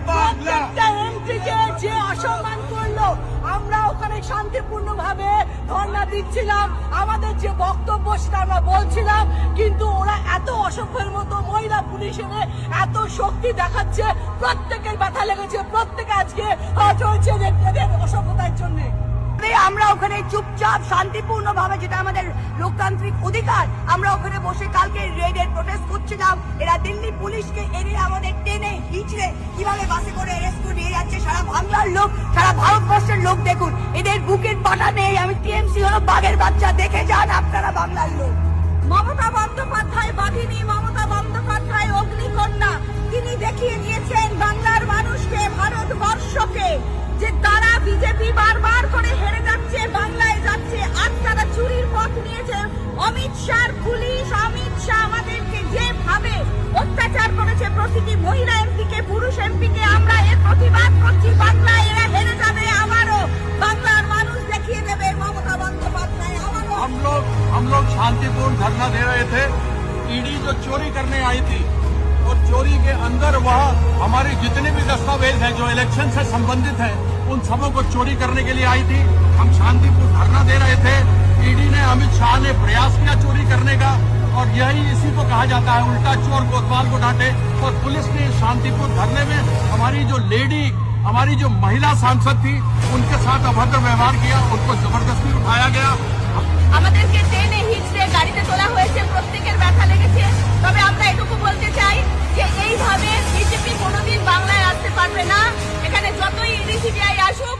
প্রত্যেকটা এমপিকে যে অসম্মান করলো, আমরা ওখানে শান্তিপূর্ণভাবে ধর্ণা দিচ্ছিলাম, আমাদের যে বক্তব্য সেটা আমরা বলছিলাম, কিন্তু ওরা এত অসভ্যের মতো মহিলা পুলিশ এনে এত শক্তি দেখাচ্ছে, প্রত্যেকের ব্যথা লেগেছে, প্রত্যেকে আজকে চলছে এদের অসভ্যতার জন্য। আমরা ওখানে চুপচাপ শান্তিপূর্ণ ভাবে, যেটা আমাদের লোকতান্ত্রিক অধিকার, আমরা ওখানে বসে কালকে রেডের প্রোটেস্ট করছিলাম। এরা দিল্লি পুলিশকে এনে আমাদের টেনে হিচড়ে কিভাবে বাসে করে অ্যারেস্ট করে নিয়ে যাচ্ছে। সারা বাংলার লোক, সারা ভারতবর্ষের লোক দেখুন, এদের বুকের পাটা নেই। আমি টিএমসি হলো বাঘের বাচ্চা, দেখে যান আপনারা বাংলার লোক। মমতা বন্দ্যোপাধ্যায় বাঘিনী, মমতা বন্দ্যোপাধ্যায় অগ্নিকন্যা। তিনি দেখিয়ে দিয়েছেন বাংলার মানুষকে, ভারতবর্ষকে, যে তারা বিজেপি বারবার করে হেরে যাচ্ছে, বাংলায় যাচ্ছে, আর তারা চুরির পথ নিয়েছে। অমিত শাহর পুলিশ, অমিত শাহ আমাদেরকে যেভাবে অত্যাচার করেছে প্রতিটি মহিলা এমপিকে, পুরুষ এমপিকে, আমরা এর প্রতিবাদ করছি। বাংলায় এরা হেরে যাবে আবারও, বাংলার মানুষ দেখিয়ে দেবে মমতা বন্দ্যোপাধ্যায় আবারও। हम लोग शांतिपूर्ण धरना दे रहे थे। ईडी जो चोरी करने आई थी और चोरी के अंदर वह हमारे जितने भी दस्तावेज हैं जो इलेक्शन से संबंधित हैं, उन सबों को चोरी करने के लिए आई थी। हम शांतिपूर्ण धरना दे रहे थे। ईडी ने, अमित शाह ने प्रयास किया चोरी करने का, और यही इसी को कहा जाता है उल्टा चोर कोतवाल को डांटे। और पुलिस ने शांतिपूर्ण धरने में हमारी जो लेडी, हमारी जो महिला सांसद थी, उनके साथ अभद्र व्यवहार किया, उनको जबरदस्ती उठाया गया। আমাদেরকে টেনে হিচড়ে গাড়িতে তোলা হয়েছে, প্রত্যেকের ব্যথা লেগেছে। তবে আমরা এটুকু বলতে চাই যে এইভাবে বিজেপি কোনোদিন বাংলায় আসতে পারবে না। এখানে যতই ইডি সিবিআই আসুক,